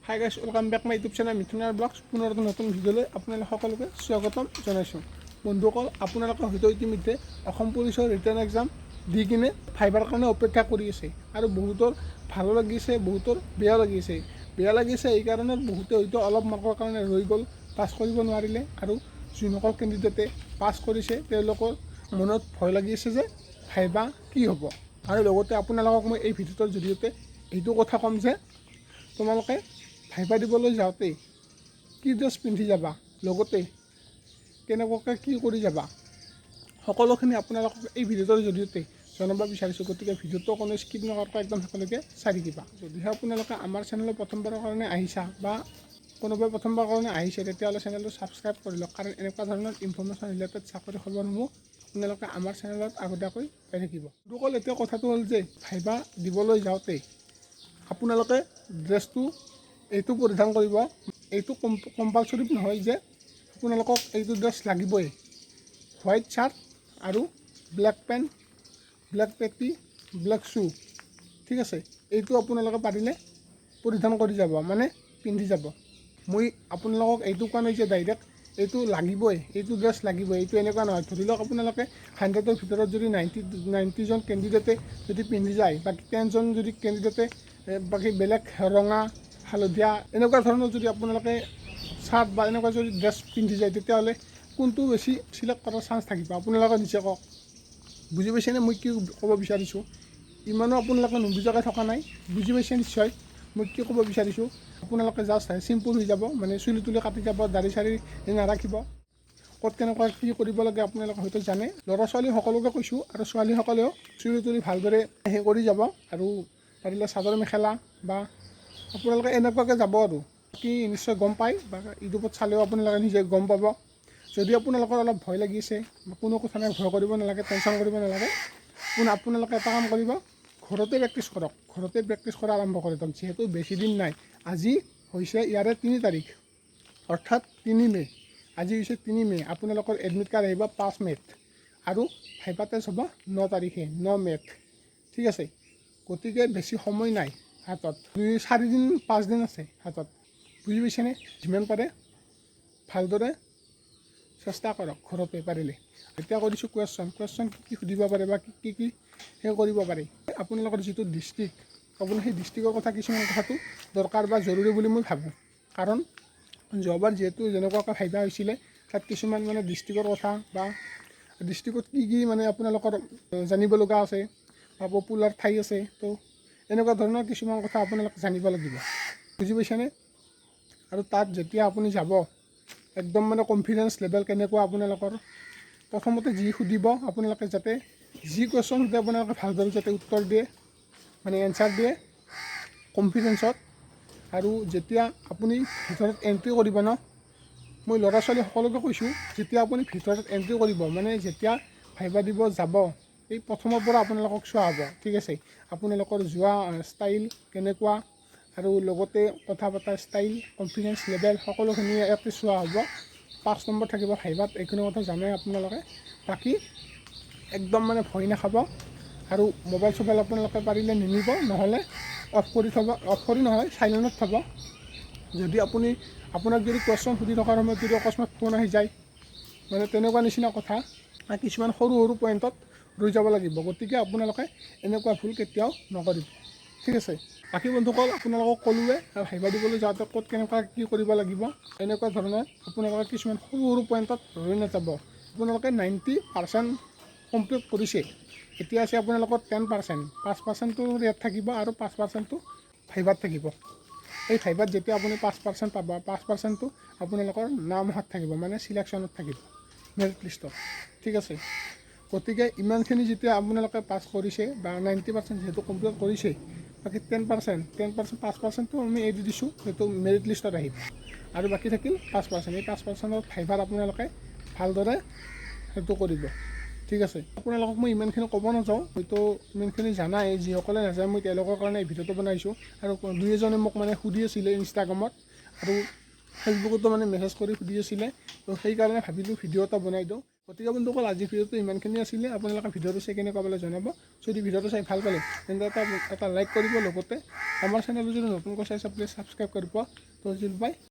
High guys, welcome back my YouTube channel মিথুনাৰ ব্লগছ। পুনৰ এটা নতুন ভিডিঅ'লৈ আপোনালোক সকলোকে স্বাগতম জনাইছোঁ। বন্ধুসকল, আপোনালোকে হয়তো ইতিমধ্যে অসম পুলিচৰ ৰিটাৰ্ণ এক্সাম দি কিনে ভাইবাৰ কাৰণে অপেক্ষা কৰি আছে আৰু বহুতৰ ভালো লাগিছে, বহুতৰ বেয়া লাগিছে। বেয়া লাগিছে এইকাৰণে বহুতে হয়তো অলপ মাৰ্কৰ কাৰণে ৰৈ গ'ল, পাছ কৰিব নোৱাৰিলে। আৰু যোনসকল কেণ্ডিডেটে পাছ কৰিছে তেওঁলোকৰ মনত ভয় লাগিছে যে ভাইবা কি হ'ব। আৰু লগতে আপোনালোকক মই এই ভিডিঅ'টোৰ জৰিয়তে এইটো কথা ক'ম যে তোমালোকে ভাইবা দিবলৈ যাওঁতে কি ড্ৰেছ পিন্ধি যাবা, লগতে কেনেকুৱাকৈ কি কৰি যাবা, সকলোখিনি আপোনালোকক এই ভিডিঅ'টোৰ জৰিয়তে জনাব বিচাৰিছোঁ। গতিকে ভিডিঅ'টো কোনো স্কিপ নকৰাকৈ একদম শেষলৈকে চাই থাকিবা। যদিহে আপোনালোকে আমাৰ চেনেলত প্ৰথমবাৰৰ কাৰণে আহিছা বা কোনোবাই প্ৰথমবাৰৰ কাৰণে আহিছে, তেতিয়াহ'লে চেনেলটো ছাবস্ক্ৰাইব কৰি লওক, কাৰণ এনেকুৱা ধৰণৰ ইনফৰ্মেশ্যন ৰিলেটেড চাকৰি খবৰসমূহ আপোনালোকে আমাৰ চেনেলত আগতীয়াকৈ পাই থাকিব। অকল এতিয়া কথাটো হ'ল যে ভাইবা দিবলৈ যাওঁতে আপোনালোকে ড্ৰেছটো এইটো পৰিধান কৰিব। এইটো কম্পালচৰি নহয় যে আপোনালোকক এইটো ড্ৰেছ লাগিবই। হোৱাইট চাৰ্ট আৰু ব্লেক পেণ্ট, ব্লেক পেটি, ব্লেক শ্বু, ঠিক আছে। এইটো আপোনালোকে পাৰিলে পৰিধান কৰি যাব, মানে পিন্ধি যাব। মই আপোনালোকক এইটো কোৱা নাই যে ডাইৰেক্ট এইটো লাগিবই, এইটো ড্ৰেছ লাগিবই, এইটো এনেকুৱা নহয়। ধৰি লওক আপোনালোকে 100ৰ ভিতৰত যদি 90জন কেণ্ডিডেটে যদি পিন্ধি যায়, বাকী 10জন যদি কেণ্ডিডেটে বাকী বেলেগ ৰঙা, হালধীয়া এনেকুৱা ধৰণৰ যদি আপোনালোকে চাৰ্ট বা এনেকুৱা যদি ড্ৰেছ পিন্ধি যায়, তেতিয়াহ'লে কোনটো বেছি চিলেক্ট কৰাৰ চান্স থাকিব আপোনালোকে নিজে কওক। বুজি পাইছেনে মই কি ক'ব বিচাৰিছোঁ? ইমানো আপোনালোকে নুবুজাকৈ থকা নাই, বুজি পাইছে নিশ্চয় মই কি ক'ব বিচাৰিছোঁ। আপোনালোকে জাষ্ট চিম্পুল হৈ যাব, মানে চুলি তুলি কাটি যাব, দাড়ি চাৰি নাৰাখিব। ক'ত কেনেকুৱা কি কৰিব লাগে আপোনালোকে হয়তো জানে। ল'ৰা ছোৱালী সকলোকে কৈছোঁ, আৰু ছোৱালীসকলেও চুলি তুলি ভালদৰে সেই কৰি যাব, আৰু পাৰিলে চাদৰ মেখেলা বা আপোনালোকে এনেকুৱাকৈ যাব। আৰু কি নিশ্চয় গম পায় বা ইউটিউবত চালেও আপোনালোকে নিজে গম পাব। যদি আপোনালোকৰ অলপ ভয় লাগিছে, কোনো কথা নাই, ভয় কৰিব নালাগে, টেনশ্যন কৰিব নালাগে। আপোনালোকে এটা কাম কৰিব, ঘৰতে প্ৰেক্টিছ কৰক, ঘৰতে প্ৰেক্টিছ কৰা আৰম্ভ কৰি দিয়ক। যিহেতু বেছি দিন নাই, আজি হৈছে ইয়াৰে 3 তাৰিখ, অৰ্থাৎ 3 মে'। আজি হৈছে 3 মে'। আপোনালোকৰ এডমিট কাৰ্ড আহিব 5 মে'ত, আৰু ভাইবা টেষ্ট হ'ব 9 তাৰিখে, 9 মে'ত, ঠিক আছে। গতিকে বেছি সময় নাই হাতত, 4 দিন 5 দিন আছে হাতত, বুজি পাইছেনে? যিমান পাৰে ভালদৰে চেষ্টা কৰক ঘৰতে পাৰিলে। এতিয়া কৰিছোঁ কুৱেশ্যন কি সুধিব পাৰে বা কি সেই কৰিব পাৰি। আপোনালোকৰ যিটো ডিষ্ট্ৰিক্ট, আপুনি সেই ডিষ্ট্ৰিক্টৰ কথা কিছুমান কথাটো দৰকাৰ বা জৰুৰী বুলি মই ভাবোঁ। কাৰণ যোৱাবাৰ যিহেতু যেনেকুৱাকৈ ভাইবা হৈছিলে, তাত কিছুমান মানে ডিষ্ট্ৰিক্টৰ কথা বা ডিষ্ট্ৰিক্টত কি মানে আপোনালোকৰ জানিব লগা আছে বা পপুলাৰ ঠাই আছে, তো এনেকুৱা ধৰণৰ কিছুমান কথা আপোনালোকে জানিব লাগিব, বুজি পাইছেনে? আৰু তাত যেতিয়া আপুনি যাব, একদম মানে কনফিডেঞ্চ লেভেল কেনেকুৱা আপোনালোকৰ। প্ৰথমতে যি সুধিব আপোনালোকে যাতে যি কুৱেশ্যন সুধে আপোনালোকে ভালদৰে যাতে উত্তৰ দিয়ে, মানে এনচাৰ দিয়ে কনফিডেঞ্চত। আৰু যেতিয়া আপুনি ভিতৰত এণ্ট্ৰি কৰিব ন, মই ল'ৰা ছোৱালী সকলোকে কৈছোঁ, যেতিয়া আপুনি ভিতৰত এণ্ট্ৰি কৰিব, মানে যেতিয়া ভাইবা দিব যাব, এই প্ৰথমৰ পৰা আপোনালোকক চোৱা হ'ব, ঠিক আছে। আপোনালোকৰ যোৱা ষ্টাইল কেনেকুৱা, আৰু লগতে কথা পতাৰ ষ্টাইল, কনফিডেঞ্চ লেভেল সকলোখিনি ইয়াতে চোৱা হ'ব। 5 নম্বৰ থাকিব ভাইবাত, এইখিনি কথা জানে আপোনালোকে। বাকী একদম মানে ভয় নাখাব, আৰু মোবাইল চোবাইল আপোনালোকে পাৰিলে নিনিব, নহ'লে অফ কৰি থ'ব, অফ কৰি নহয় চাইলেণ্টত থ'ব। যদি আপোনাক যদি কুৱেশ্যন সুধি থকাৰ সময়ত যদি অকস্মাত ফোন আহি যায়, মানে তেনেকুৱা নিচিনা কথা, কিছুমান সৰু সৰু পইণ্টত ৰৈ যাব লাগিব। গতিকে আপোনালোকে এনেকুৱা ভুল কেতিয়াও নকৰিব, ঠিক আছে। বাকী বন্ধুসকল, আপোনালোকক ক'লোৱে ভাইবা দিবলৈ যাওঁতে ক'ত কেনেকুৱা কি কৰিব লাগিব, এনেকুৱা ধৰণৰ আপোনালোকে কিছুমান সৰু সৰু পইণ্টত ৰৈ নাযাব। আপোনালোকে 90% কমপ্লিট কৰিছে, এতিয়া আছে আপোনালোকৰ 10%, 5%টো ইয়াত থাকিব, আৰু 5%টো ভাইবাত থাকিব। এই ভাইবাত যেতিয়া আপুনি 5% পাব, 5%টো আপোনালোকৰ নাম অহাত থাকিব, মানে চিলেকশ্যনত থাকিব মেৰিট লিষ্টত, ঠিক আছে। গতিকে ইমানখিনি যেতিয়া আপোনালোকে পাছ কৰিছে বা 90% যিহেতু কমপ্লিট কৰিছে, বাকী 10%, 5%টো আমি এৰি দিছোঁ, সেইটো মেৰিট লিষ্টত আহিব, আৰু বাকী থাকিল 5%। এই 5%ত ভাইবাৰ আপোনালোকে ভালদৰে সেইটো কৰিব, ঠিক আছে। আপোনালোকক মই ইমানখিনি ক'ব নাযাওঁ, হয়তো ইমানখিনি জানাই, যিসকলে নাজানে মই তেওঁলোকৰ কাৰণে এই ভিডিঅ'টো বনাইছোঁ। আৰু 2-এজনে মোক মানে সুধি আছিলে ইনষ্টাগ্ৰামত, আৰু ফেচবুকতো মানে মেছেজ কৰি সুধি আছিলে, তো সেইকাৰণে ভাবিলোঁ ভিডিঅ' এটা বনাই দিওঁ। গতিকে বন্ধুসকল আজিৰ ভিডিঅ'টো ইমানখিনি আছিলে আপোনালোকে ভিডিঅ'টো চাই কেনে ক'বলৈ জনাব যদি ভিডিঅ'টো চাই ভাল পালে তেন্তে এটা লাইক কৰিব লগতে আমাৰ চেনেলটো যদি নতুনকৈ চাইছে প্লিজ ছাবস্ক্ৰাইব কৰিব তো বাই